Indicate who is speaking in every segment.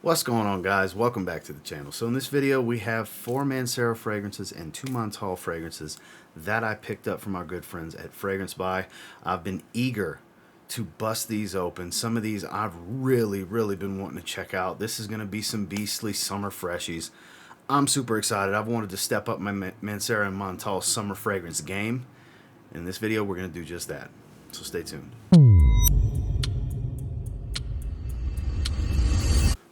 Speaker 1: What's going on, guys? Welcome back to the channel. So in this video we have 4 Mancera fragrances and 2 Montale fragrances that I picked up from our good friends at Fragrance Buy. I've been eager to bust these open. Some of these I've really been wanting to check out. This is going to be some beastly summer freshies. I'm super excited. I've wanted to step up my Mancera and Montale summer fragrance game. In this video we're going to do just that. So stay tuned.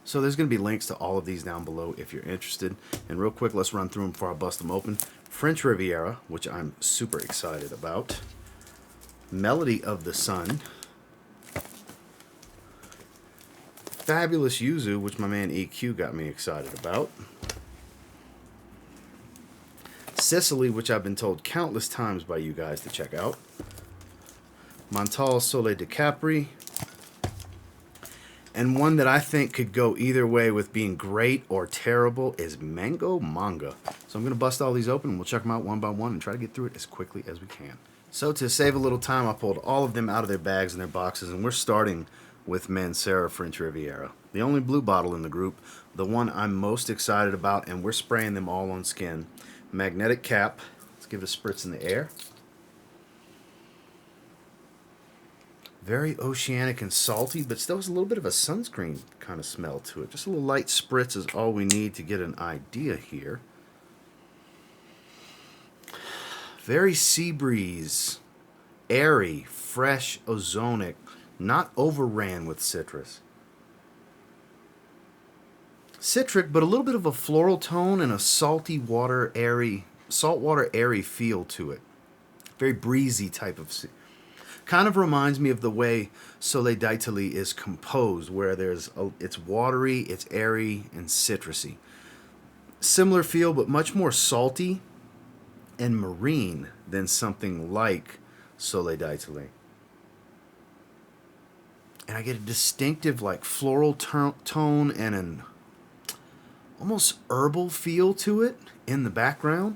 Speaker 1: So there's going to be links to all of these down below if you're interested. And real quick, let's run through them before I bust them open. French Riviera, which I'm super excited about. Melody of the Sun. Fabulous Yuzu, which my man EQ got me excited about. Sicily, which I've been told countless times by you guys to check out. Montale Soleil de Capri. And one that I think could go either way with being great or terrible is Manga. So I'm going to bust all these open and we'll check them out one by one and try to get through it as quickly as we can. So to save a little time, I pulled all of them out of their bags and their boxes, and we're starting with Mancera French Riviera. The only blue bottle in the group, the one I'm most excited about, and we're spraying them all on skin. Magnetic cap. Let's give it a spritz in the air. Very oceanic and salty, but still has a little bit of a sunscreen kind of smell to it. Just a little light spritz is all we need to get an idea here. Very sea breeze, airy, fresh, ozonic, not overran with citrus. Citric, but a little bit of a floral tone and a salty water, airy, saltwater airy feel to it. Very breezy type of sea. Kind of reminds me of the way Soleil d'Italie is composed, where it's watery, it's airy, and citrusy. Similar feel, but much more salty and marine than something like Soleil d'Italie. And I get a distinctive like floral tone and an almost herbal feel to it in the background.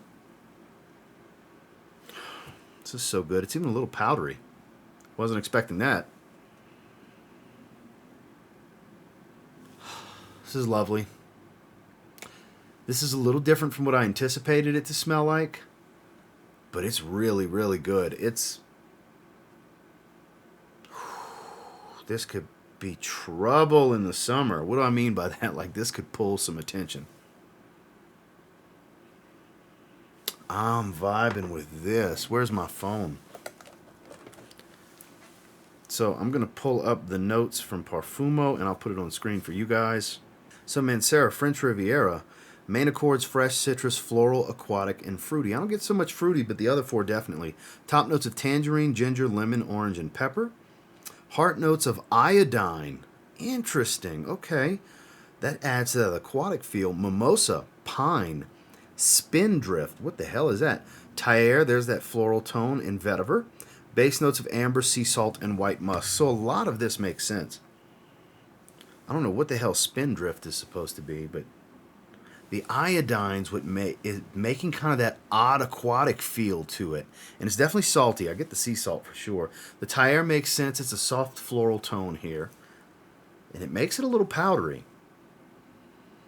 Speaker 1: This is so good. It's even a little powdery. Wasn't expecting that. This is lovely. This is a little different from what I anticipated it to smell like, but it's really good. This could be trouble in the summer. What do I mean by that? Like, this could pull some attention. I'm vibing with this. Where's my phone? So I'm going to pull up the notes from Parfumo, and I'll put it on screen for you guys. So Mancera French Riviera, main accords fresh, citrus, floral, aquatic, and fruity. I don't get so much fruity, but the other 4 definitely. Top notes of tangerine, ginger, lemon, orange, and pepper. Heart notes of iodine. Interesting. Okay. That adds to that aquatic feel. Mimosa, pine, spindrift. What the hell is that? Thyre, there's that floral tone, and vetiver. Base notes of amber, sea salt, and white musk. So a lot of this makes sense. I don't know what the hell spindrift is supposed to be, but the iodine's what is making kind of that odd aquatic feel to it. And it's definitely salty. I get the sea salt for sure. The Thyre makes sense. It's a soft floral tone here. And it makes it a little powdery.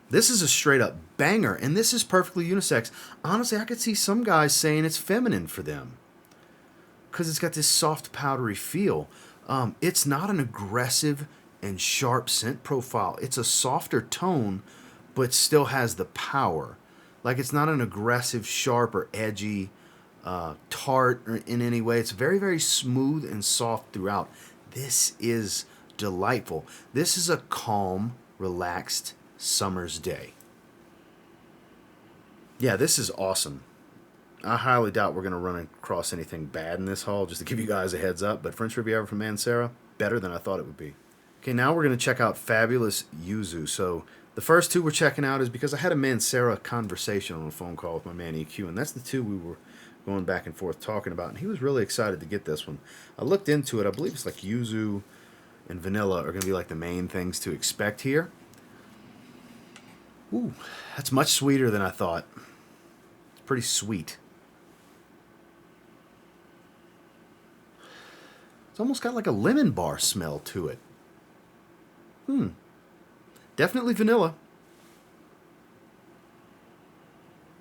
Speaker 1: This is a straight up banger, and this is perfectly unisex. Honestly, I could see some guys saying it's feminine for them, because it's got this soft powdery feel. It's not an aggressive and sharp scent profile. It's a softer tone, but still has the power. Like, it's not an aggressive, sharp, or edgy, tart in any way. It's very smooth and soft throughout. This is delightful. This is a calm, relaxed summer's day. Yeah, this is awesome. I highly doubt we're going to run across anything bad in this haul, just to give you guys a heads up. But French Riviera from Mancera, better than I thought it would be. Okay, now we're going to check out Fabulous Yuzu. So the first 2 we're checking out is because I had a Mancera conversation on a phone call with my man EQ, and that's the 2 we were going back and forth talking about, and he was really excited to get this one. I looked into it. I believe it's like Yuzu and vanilla are going to be like the main things to expect here. Ooh, that's much sweeter than I thought. It's pretty sweet. It's almost got like a lemon bar smell to it. Definitely vanilla.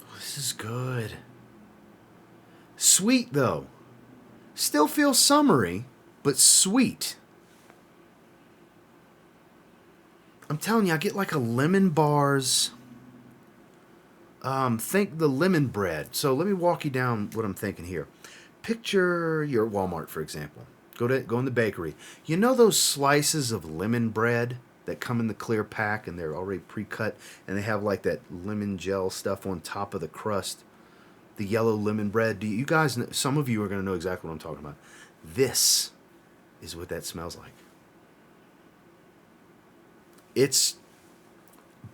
Speaker 1: Oh, this is good. Sweet, though. Still feels summery, but sweet. I'm telling you, I get like a lemon bars. Think the lemon bread. So let me walk you down what I'm thinking here. Picture your Walmart, for example. Go in the bakery. You know those slices of lemon bread that come in the clear pack and they're already pre-cut and they have like that lemon gel stuff on top of the crust? The yellow lemon bread. Do you guys know, some of you are going to know exactly what I'm talking about. This is what that smells like. It's,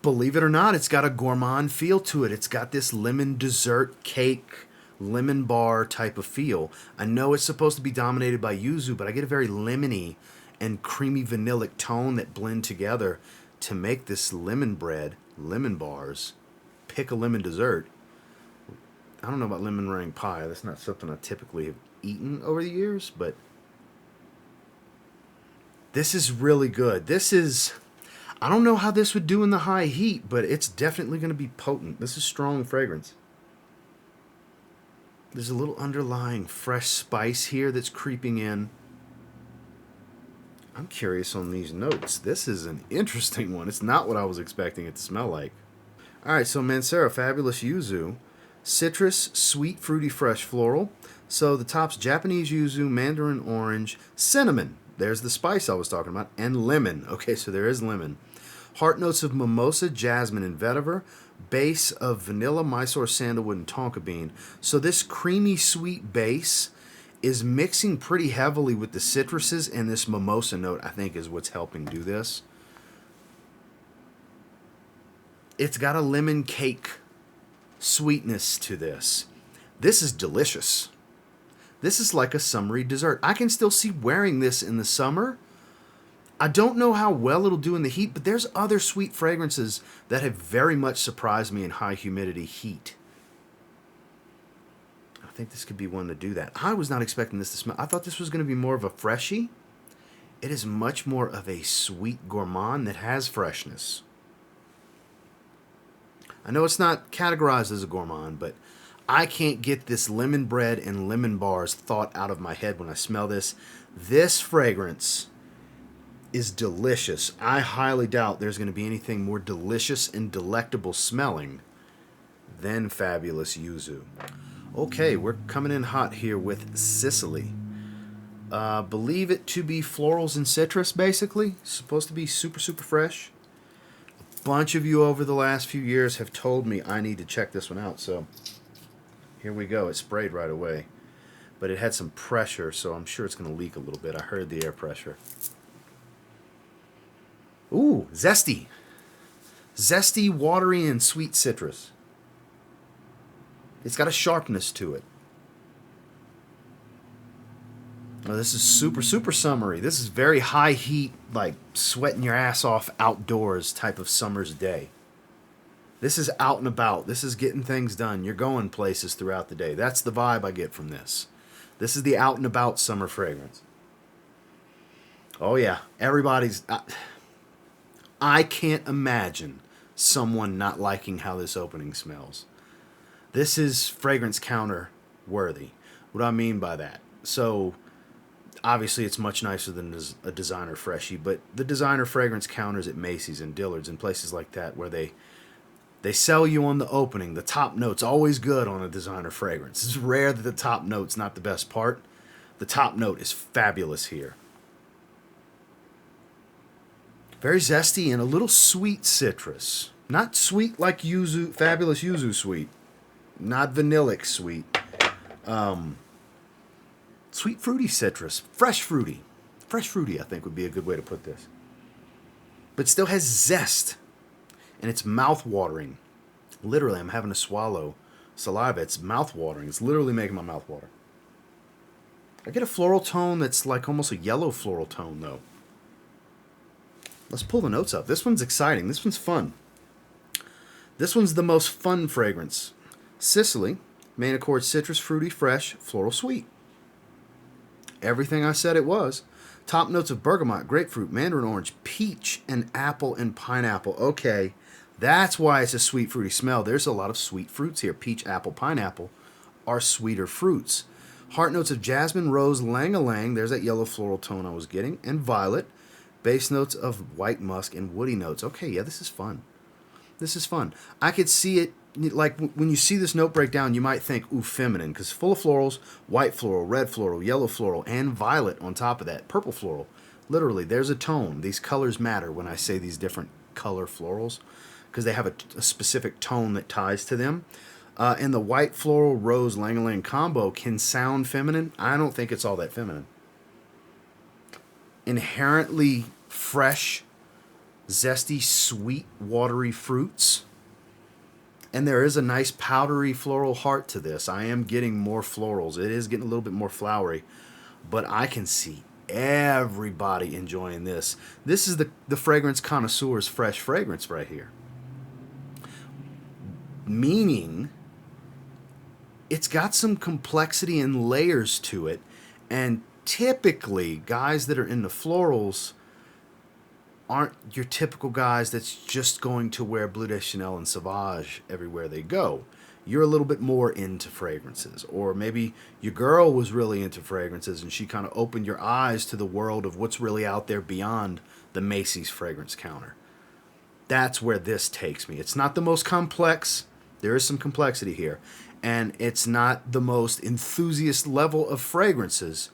Speaker 1: believe it or not, it's got a gourmand feel to it. It's got this lemon dessert cake, lemon bar type of feel. I know it's supposed to be dominated by yuzu, but I get a very lemony and creamy vanillic tone that blend together to make this lemon bread, lemon bars, pick a lemon dessert. I don't know about lemon meringue pie. That's not something I typically have eaten over the years, but this is really good. This is, I don't know how this would do in the high heat, but it's definitely going to be potent. This is strong fragrance. There's a little underlying fresh spice here that's creeping in. I'm curious on these notes. This is an interesting one. It's not what I was expecting it to smell like. All right, so Mancera Fabulous Yuzu. Citrus, sweet, fruity, fresh, floral. So the top's Japanese yuzu, mandarin orange, cinnamon. There's the spice I was talking about. And lemon. Okay, so there is lemon. Heart notes of mimosa, jasmine, and vetiver. Base of vanilla, Mysore, sandalwood, and tonka bean. So this creamy, sweet base is mixing pretty heavily with the citruses, and this mimosa note, I think, is what's helping do this. It's got a lemon cake sweetness to this. This is delicious. This is like a summery dessert. I can still see wearing this in the summer. I don't know how well it'll do in the heat, but there's other sweet fragrances that have very much surprised me in high humidity heat. I think this could be one to do that. I was not expecting this to smell. I thought this was going to be more of a freshie. It is much more of a sweet gourmand that has freshness. I know it's not categorized as a gourmand, but I can't get this lemon bread and lemon bars thought out of my head when I smell this. This fragrance is delicious. I highly doubt there's going to be anything more delicious and delectable smelling than Fabulous Yuzu. Okay, we're coming in hot here with Sicily. Believe it to be florals and citrus, basically. Supposed to be super, super fresh. Bunch of you over the last few years have told me I need to check this one out, so here we go. It sprayed right away, but it had some pressure, so I'm sure it's going to leak a little bit. I heard the air pressure. Ooh, zesty. Zesty, watery, and sweet citrus. It's got a sharpness to it. Oh, this is super, super summery. This is very high heat, like sweating your ass off outdoors type of summer's day. This is out and about. This is getting things done. You're going places throughout the day. That's the vibe I get from this. This is the out and about summer fragrance. Oh yeah, everybody's... I can't imagine someone not liking how this opening smells. This is fragrance counter worthy. What do I mean by that? So... obviously, it's much nicer than a designer freshie, but the designer fragrance counters at Macy's and Dillard's and places like that where they sell you on the opening. The top note's always good on a designer fragrance. It's rare that the top note's not the best part. The top note is fabulous here. Very zesty and a little sweet citrus. Not sweet like yuzu, Fabulous Yuzu sweet. Not vanillic sweet. Sweet fruity citrus. Fresh fruity. Fresh fruity, I think, would be a good way to put this. But still has zest. And it's mouth-watering. Literally, I'm having to swallow saliva. It's mouth-watering. It's literally making my mouth water. I get a floral tone that's like almost a yellow floral tone, though. Let's pull the notes up. This one's exciting. This one's fun. This one's the most fun fragrance. Sicily. Main accord citrus, fruity, fresh, floral, sweet. Everything I said it was. Top notes of bergamot, grapefruit, mandarin orange, peach, and apple and pineapple. Okay, that's why it's a sweet, fruity smell. There's a lot of sweet fruits here. Peach, apple, pineapple are sweeter fruits. Heart notes of jasmine, rose, lang-a-lang. There's that yellow floral tone I was getting. And violet. Base notes of white musk and woody notes. Okay, yeah, this is fun. This is fun. I could see it, like when you see this note breakdown, you might think, ooh, feminine, because full of florals, white floral, red floral, yellow floral, and violet on top of that, purple floral. Literally, there's a tone. These colors matter when I say these different color florals, because they have a specific tone that ties to them. And the white floral rose lang-a-lang combo can sound feminine. I don't think it's all that feminine. Inherently fresh, zesty, sweet, watery fruits. And there is a nice powdery floral heart to this. I am getting more florals. It is getting a little bit more flowery. But I can see everybody enjoying this. This is the fragrance connoisseur's fresh fragrance right here. Meaning, it's got some complexity and layers to it. And typically, guys that are into florals aren't your typical guys that's just going to wear Bleu de Chanel and Sauvage everywhere they go. You're a little bit more into fragrances. Or maybe your girl was really into fragrances and she kind of opened your eyes to the world of what's really out there beyond the Macy's fragrance counter. That's where this takes me. It's not the most complex. There is some complexity here. And it's not the most enthusiast level of fragrances,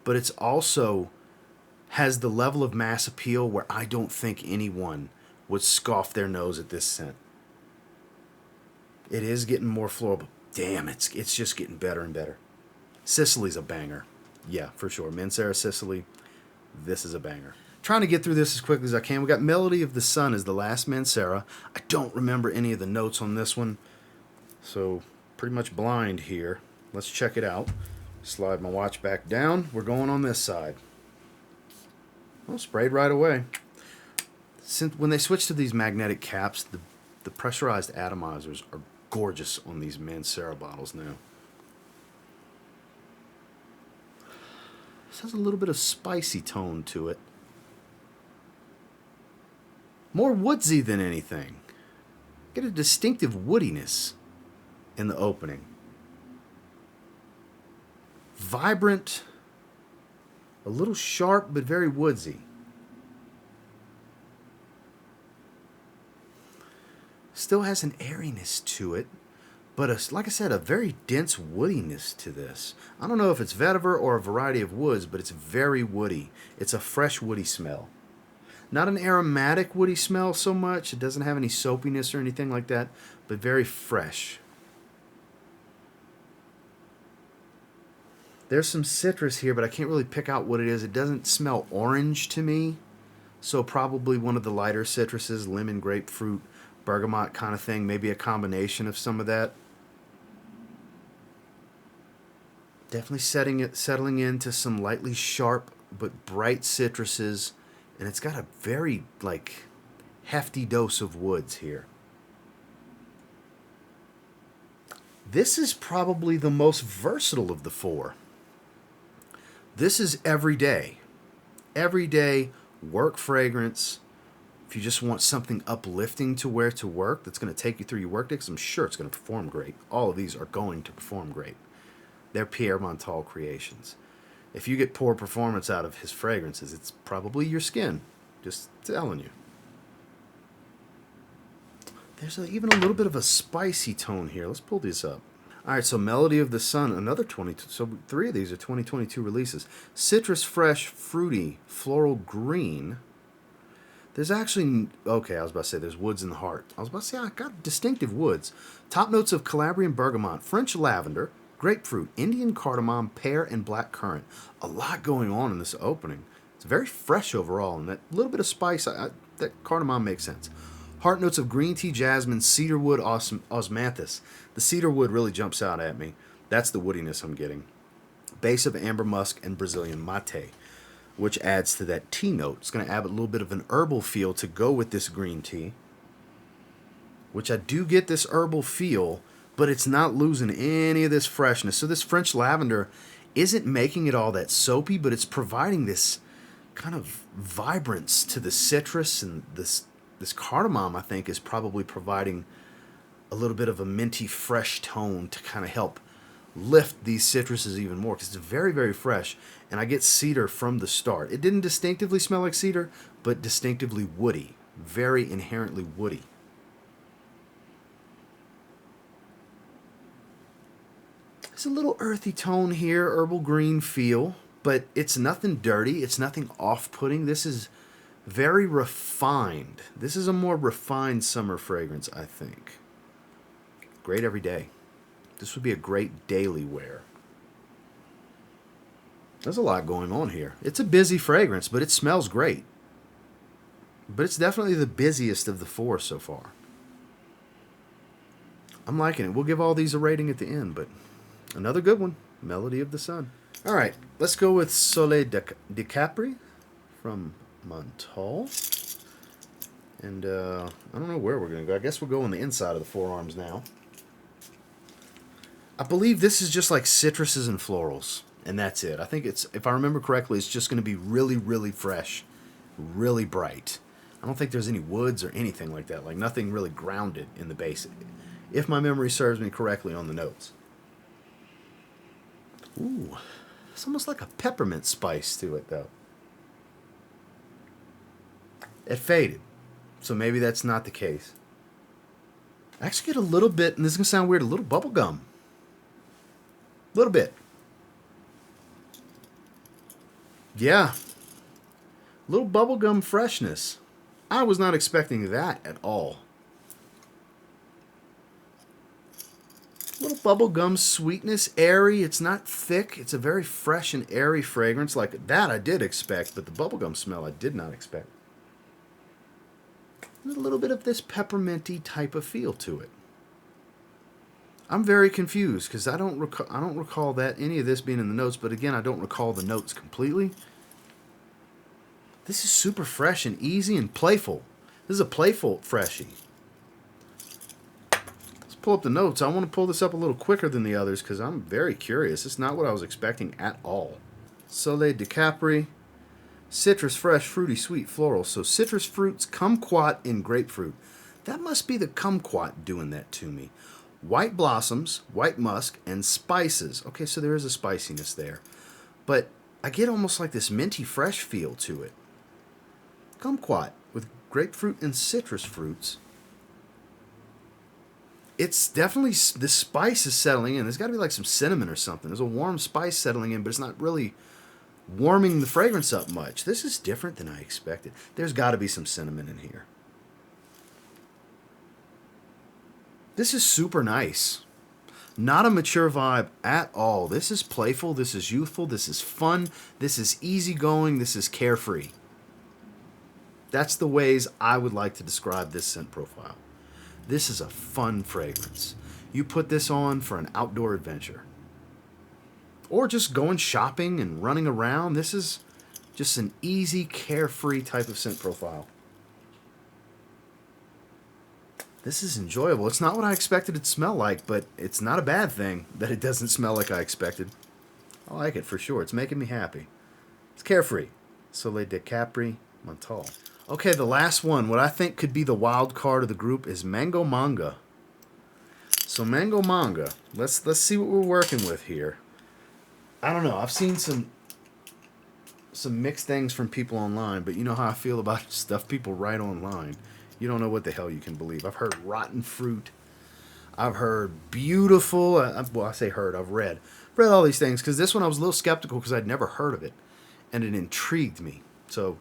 Speaker 1: but it's also has the level of mass appeal where I don't think anyone would scoff their nose at this scent. It is getting more floral, but damn, it's just getting better and better. Sicily's a banger. Yeah, for sure. Mancera Sicily, this is a banger. Trying to get through this as quickly as I can. We got Melody of the Sun as the last Mancera. I don't remember any of the notes on this one, so pretty much blind here. Let's check it out. Slide my watch back down. We're going on this side. Well, sprayed right away. When they switch to these magnetic caps, the pressurized atomizers are gorgeous on these Mancera bottles now. This has a little bit of spicy tone to it. More woodsy than anything. Get a distinctive woodiness in the opening. Vibrant, a little sharp, but very woodsy. Still has an airiness to it, but like I said, a very dense woodiness to this. I don't know if it's vetiver or a variety of woods, but it's very woody. It's a fresh woody smell. Not an aromatic woody smell so much. It doesn't have any soapiness or anything like that, but very fresh. There's some citrus here, but I can't really pick out what it is. It doesn't smell orange to me, so probably one of the lighter citruses, lemon, grapefruit, bergamot kind of thing, maybe a combination of some of that. Definitely settling into some lightly sharp but bright citruses, and it's got a very hefty dose of woods here. This is probably the most versatile of the four. This is everyday work fragrance. If you just want something uplifting to wear to work that's going to take you through your work day, because I'm sure it's going to perform great. All of these are going to perform great. They're Pierre Montale creations. If you get poor performance out of his fragrances, it's probably your skin. Just telling you. There's even a little bit of a spicy tone here. Let's pull these up. All right, so Melody of the Sun, another 22. So 3 of these are 2022 releases. Citrus Fresh, Fruity, Floral Green. There's actually, okay, I was about to say there's woods in the heart. I was about to say I got distinctive woods. Top notes of Calabrian bergamot, French lavender, grapefruit, Indian cardamom, pear, and black currant. A lot going on in this opening. It's very fresh overall, and that little bit of spice, that cardamom makes sense. Heart notes of green tea, jasmine, cedarwood, osmanthus. The cedarwood really jumps out at me. That's the woodiness I'm getting. Base of amber musk and Brazilian mate, which adds to that tea note. It's going to add a little bit of an herbal feel to go with this green tea, which I do get this herbal feel, but it's not losing any of this freshness. So this French lavender isn't making it all that soapy, but it's providing this kind of vibrance to the citrus, and this cardamom, I think, is probably providing a little bit of a minty, fresh tone to kind of help lift these citruses even more, because it's very, very fresh, and I get cedar from the start. It didn't distinctively smell like cedar, but distinctively woody, very inherently woody. There's a little earthy tone here, herbal green feel, but it's nothing dirty, it's nothing off-putting. This is very refined. This is a more refined summer fragrance, I think. Great every day. This would be a great daily wear. There's a lot going on here. It's a busy fragrance, but it smells great. But it's definitely the busiest of the four so far. I'm liking it. We'll give all these a rating at the end, but another good one. Melody of the Sun. All right, let's go with Soleil de Capri from Montale. And I don't know where we're going to go. I guess we'll go on the inside of the forearms now. I believe this is just like citruses and florals, and that's it. I think it's, if I remember correctly, it's just going to be really, really fresh, really bright. I don't think there's any woods or anything like that, like nothing really grounded in the base, if my memory serves me correctly on the notes. Ooh, it's almost like a peppermint spice to it, though. It faded, so maybe that's not the case. I actually get a little bit, and this is going to sound weird, a little bubble gum. A little bit. Yeah. A little bubblegum freshness. I was not expecting that at all. A little bubblegum sweetness, airy. It's not thick. It's a very fresh and airy fragrance. Like that I did expect, but the bubblegum smell I did not expect. A little bit of this pepperminty type of feel to it. I'm very confused because I don't recall that any of this being in the notes, but again, I don't recall the notes completely. This is super fresh and easy and playful. This is a playful freshie. Let's pull up the notes. I want to pull this up a little quicker than the others because I'm very curious. It's not what I was expecting at all. Soleil de Capri. Citrus, fresh, fruity, sweet, floral. So citrus fruits, kumquat, and grapefruit. That must be the kumquat doing that to me. White blossoms, white musk, and spices. Okay, so there is a spiciness there. But I get almost like this minty fresh feel to it. Kumquat with grapefruit and citrus fruits. It's definitely, the spice is settling in. There's got to be like some cinnamon or something. There's a warm spice settling in, but it's not really warming the fragrance up much. This is different than I expected. There's got to be some cinnamon in here. This is super nice. Not a mature vibe at all. This is playful, this is youthful, this is fun, this is easygoing, this is carefree. That's the ways I would like to describe this scent profile. This is a fun fragrance. You put this on for an outdoor adventure. Or just going shopping and running around. This is just an easy, carefree type of scent profile. This is enjoyable. It's not what I expected it to smell like, but it's not a bad thing that it doesn't smell like I expected. I like it for sure. It's making me happy. It's carefree. Soleil de Capri, Montale. Okay, the last one, what I think could be the wild card of the group, is Mango Manga. So Mango Manga, let's see what we're working with here. I don't know. I've seen some mixed things from people online, but you know how I feel about stuff people write online. You don't know what the hell you can believe. I've heard rotten fruit. I've heard beautiful. Well, I say heard. I've read all these things because this one I was a little skeptical because I'd never heard of it, and it intrigued me. So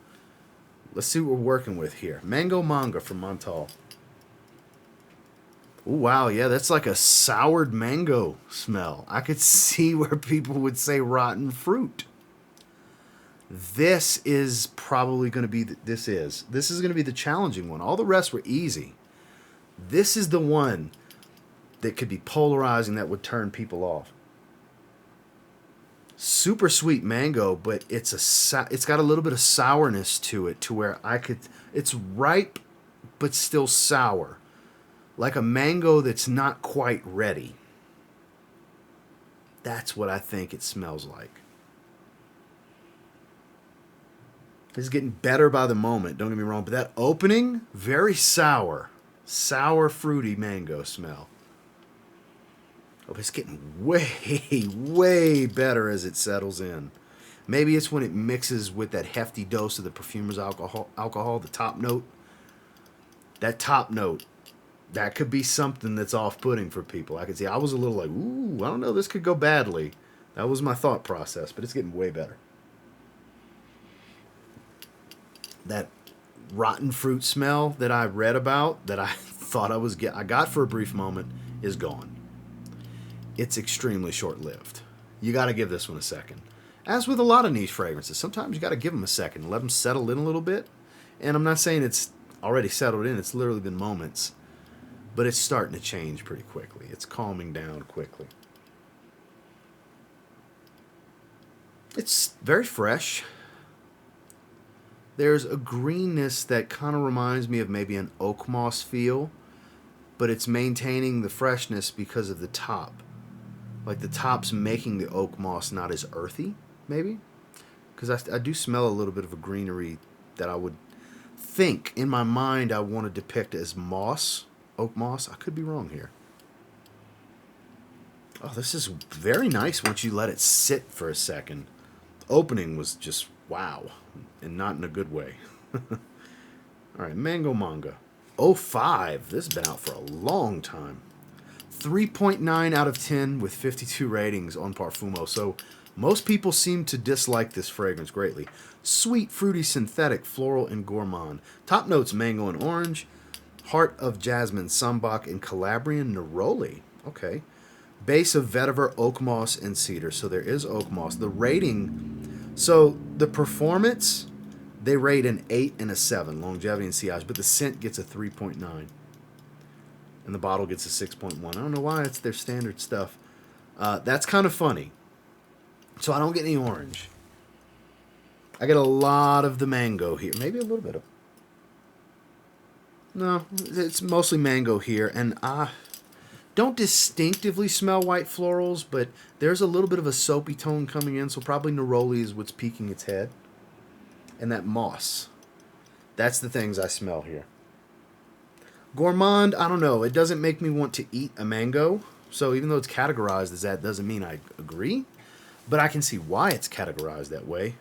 Speaker 1: let's see what we're working with here. Mango Manga from Montale. Oh, wow, yeah, that's like a soured mango smell. I could see where people would say rotten fruit. This is probably going to be, this is going to be the challenging one. All the rest were easy. This is the one that could be polarizing, that would turn people off. Super sweet mango, but it's got a little bit of sourness to it, to where it's ripe, but still sour. Like a mango that's not quite ready. That's what I think it smells like. It's getting better by the moment, don't get me wrong, but that opening, very sour. Sour, fruity mango smell. Oh, it's getting way, way better as it settles in. Maybe it's when it mixes with that hefty dose of the perfumer's alcohol, the top note. That top note, that could be something that's off-putting for people. I could see, I was a little like, ooh, I don't know, this could go badly. That was my thought process, but it's getting way better. That rotten fruit smell that I read about, that I thought I got for a brief moment, is gone. It's extremely short-lived. You got to give this one a second. As with a lot of niche fragrances, sometimes you got to give them a second, let them settle in a little bit. And I'm not saying it's already settled in, it's literally been moments. But it's starting to change pretty quickly. It's calming down quickly. It's very fresh. There's a greenness that kind of reminds me of maybe an oak moss feel, but it's maintaining the freshness because of the top. Like the top's making the oak moss not as earthy, maybe? Because I do smell a little bit of a greenery that I would think, in my mind, I want to depict as moss, oak moss. I could be wrong here. Oh, this is very nice once you let it sit for a second. The opening was just wow, and not in a good way. All right, Mango Manga. 05. This has been out for a long time. 3.9 out of 10 with 52 ratings on Parfumo. So most people seem to dislike this fragrance greatly. Sweet, fruity, synthetic, floral, and gourmand. Top notes, mango and orange. Heart of jasmine, sambac, and Calabrian neroli. Okay. Base of vetiver, oak moss, and cedar. So there is oak moss. The rating, so the performance, they rate an 8 and a 7, longevity and sillage, but the scent gets a 3.9. And the bottle gets a 6.1. I don't know why, it's their standard stuff. That's kind of funny. So I don't get any orange. I get a lot of the mango here. Maybe a little bit of... No, it's mostly mango here. And I don't distinctively smell white florals, but there's a little bit of a soapy tone coming in. So probably neroli is what's peeking its head. And that moss. That's the things I smell here. Gourmand, I don't know. It doesn't make me want to eat a mango. So even though it's categorized as that, doesn't mean I agree. But I can see why it's categorized that way.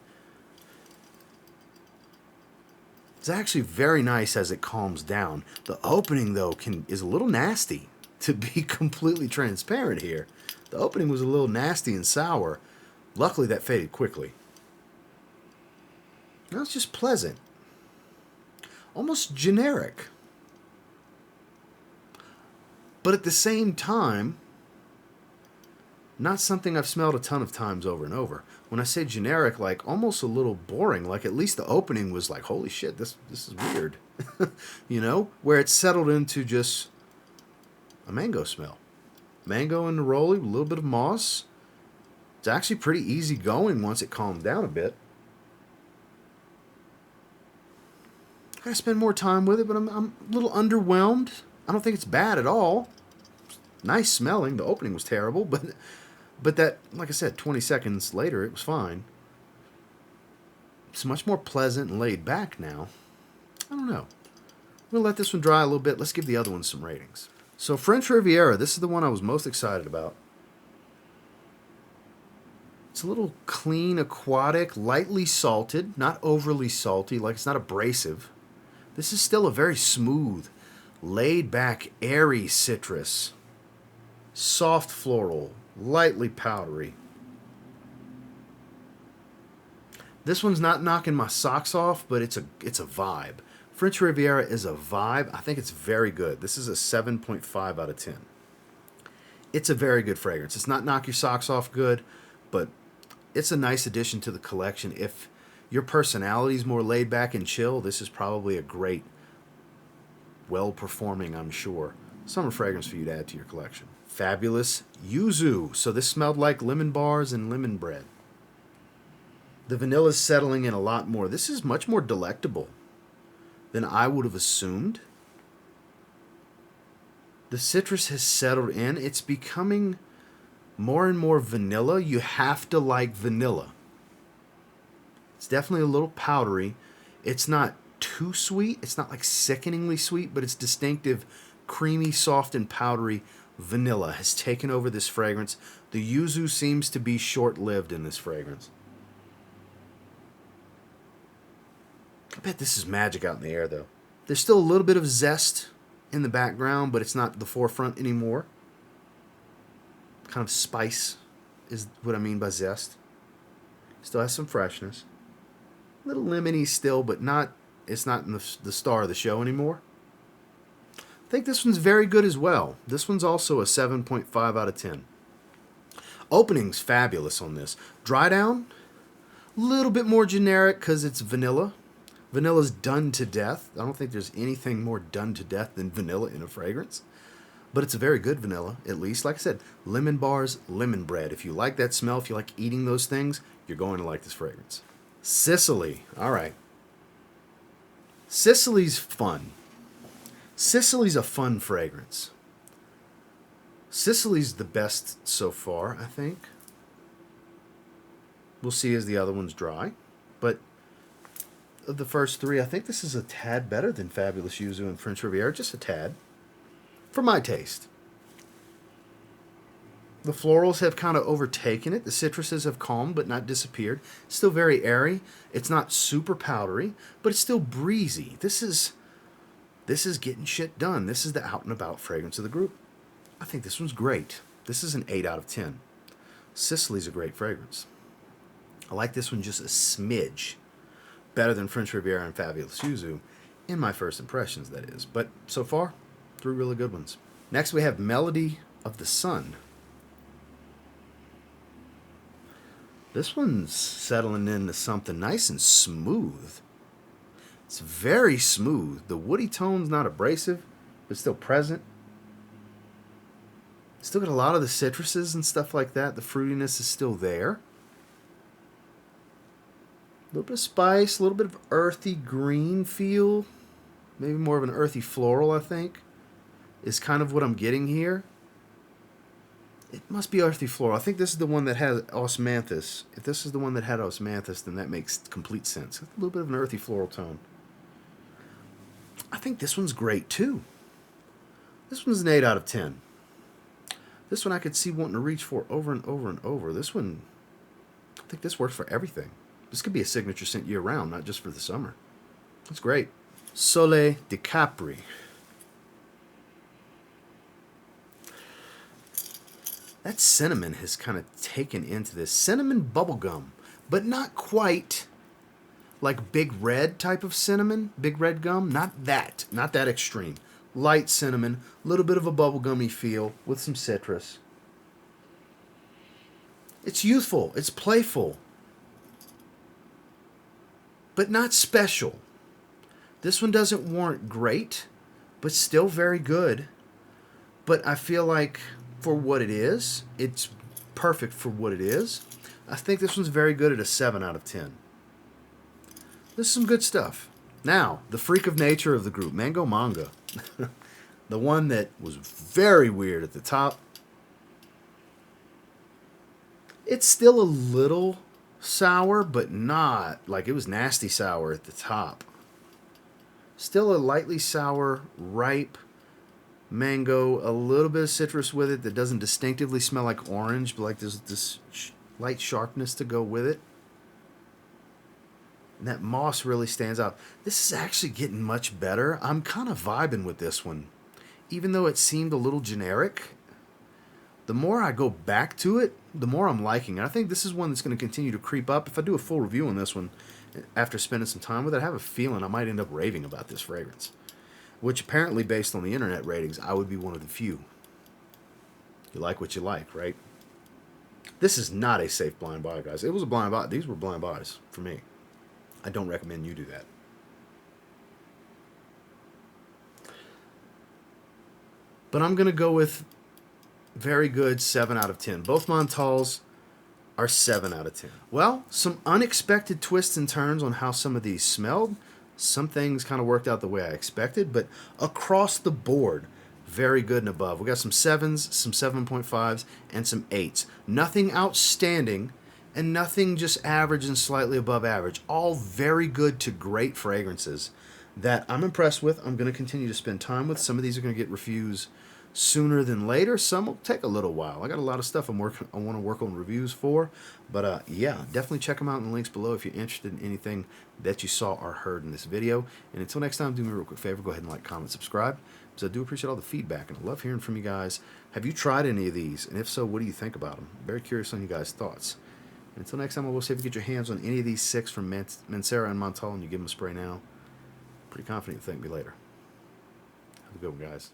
Speaker 1: It's actually very nice as it calms down. The opening, though, is a little nasty, to be completely transparent here. The opening was a little nasty and sour. Luckily, that faded quickly. Now it's just pleasant. Almost generic. But at the same time, not something I've smelled a ton of times over and over. When I say generic, like almost a little boring. Like at least the opening was like, holy shit, this is weird. You know? Where it settled into just a mango smell. Mango and neroli, a little bit of moss. It's actually pretty easy going once it calmed down a bit. I gotta spend more time with it, but I'm a little underwhelmed. I don't think it's bad at all. Nice smelling. The opening was terrible, but that, like I said, 20 seconds later, it was fine. It's much more pleasant and laid back now. I don't know. We'll let this one dry a little bit. Let's give the other one some ratings. So French Riviera, this is the one I was most excited about. It's a little clean, aquatic, lightly salted, not overly salty, like it's not abrasive. This is still a very smooth, laid back, airy citrus. Soft floral, lightly powdery. This one's not knocking my socks off, but it's a vibe. French Riviera is a vibe. I think it's very good. This is a 7.5 out of 10. It's a very good fragrance. It's not knock your socks off good, but it's a nice addition to the collection. If your personality is more laid back and chill, this is probably a great, well-performing, I'm sure, summer fragrance for you to add to your collection. Fabulous Yuzu. So this smelled like lemon bars and lemon bread. The vanilla's settling in a lot more. This is much more delectable than I would have assumed. The citrus has settled in. It's becoming more and more vanilla. You have to like vanilla. It's definitely a little powdery. It's not too sweet. It's not like sickeningly sweet, but it's distinctive, creamy, soft, and powdery vanilla has taken over this fragrance. The yuzu seems to be short-lived in this fragrance. I bet this is magic out in the air, though. There's still a little bit of zest in the background, but it's not the forefront anymore. Kind of spice is what I mean by zest. Still has some freshness. A little lemony still, but not. It's not in the star of the show anymore. I think this one's very good as well. This one's also a 7.5 out of 10. Opening's fabulous on this. Dry down, a little bit more generic because it's vanilla. Vanilla's done to death. I don't think there's anything more done to death than vanilla in a fragrance. But it's a very good vanilla, at least. Like I said, lemon bars, lemon bread. If you like that smell, if you like eating those things, you're going to like this fragrance. Sicily. All right. Sicily's fun. Sicily's a fun fragrance. Sicily's the best so far, I think. We'll see as the other ones dry. But of the first three, I think this is a tad better than Fabulous Yuzu and French Riviera. Just a tad. For my taste. The florals have kind of overtaken it. The citruses have calmed but not disappeared. Still very airy. It's not super powdery, but it's still breezy. This is getting shit done. This is the out and about fragrance of the group. I think this one's great. This is an 8 out of 10. Sicily's a great fragrance. I like this one just a smidge better than French Riviera and Fabulous Yuzu, in my first impressions, that is. But so far, 3 really good ones. Next, we have Melody of the Sun. This one's settling into something nice and smooth. It's very smooth. The woody tone's not abrasive, but still present. Still got a lot of the citruses and stuff like that. The fruitiness is still there. A little bit of spice, a little bit of earthy green feel. Maybe more of an earthy floral, I think, is kind of what I'm getting here. It must be earthy floral. I think this is the one that has osmanthus. If this is the one that had osmanthus, then that makes complete sense. A little bit of an earthy floral tone. I think this one's great, too. This one's an 8 out of 10. This one I could see wanting to reach for over and over and over. This one, I think this works for everything. This could be a signature scent year-round, not just for the summer. That's great. Soleil de Capri. That cinnamon has kind of taken into this. Cinnamon bubblegum, but not quite like Big Red type of cinnamon, Big Red gum. Not that extreme. Light cinnamon, a little bit of a bubblegummy feel with some citrus. It's youthful, it's playful, but not special. This one doesn't warrant great, but still very good. But I feel like for what it is, it's perfect for what it is. I think this one's very good at a 7 out of 10. This is some good stuff. Now, the freak of nature of the group, Manga. The one that was very weird at the top. It's still a little sour, but not like it was nasty sour at the top. Still a lightly sour, ripe mango, a little bit of citrus with it that doesn't distinctively smell like orange, but like there's this light sharpness to go with it. And that moss really stands out. This is actually getting much better. I'm kind of vibing with this one. Even though it seemed a little generic, the more I go back to it, the more I'm liking it. I think this is one that's going to continue to creep up. If I do a full review on this one after spending some time with it, I have a feeling I might end up raving about this fragrance. Which apparently, based on the internet ratings, I would be one of the few. You like what you like, right? This is not a safe blind buy, guys. It was a blind buy. These were blind buys for me. I don't recommend you do that. But I'm going to go with very good 7 out of 10. Both Montales are 7 out of 10. Well, some unexpected twists and turns on how some of these smelled. Some things kind of worked out the way I expected, but across the board, very good and above. We got some 7s, some 7.5s, and some 8s. Nothing outstanding, and nothing just average and slightly above average. All very good to great fragrances that I'm impressed with. I'm going to continue to spend time with. Some of these are going to get reviews sooner than later. Some will take a little while. I got a lot of stuff I want to work on reviews for. But yeah, definitely check them out in the links below if you're interested in anything that you saw or heard in this video. And until next time, do me a real quick favor. Go ahead and like, comment, subscribe. Because I do appreciate all the feedback, and I love hearing from you guys. Have you tried any of these? And if so, what do you think about them? Very curious on you guys' thoughts. And until next time, I will say if you get your hands on any of these 6 from Mancera and Montale and you give them a spray now, pretty confident you'll thank me later. Have a good one, guys.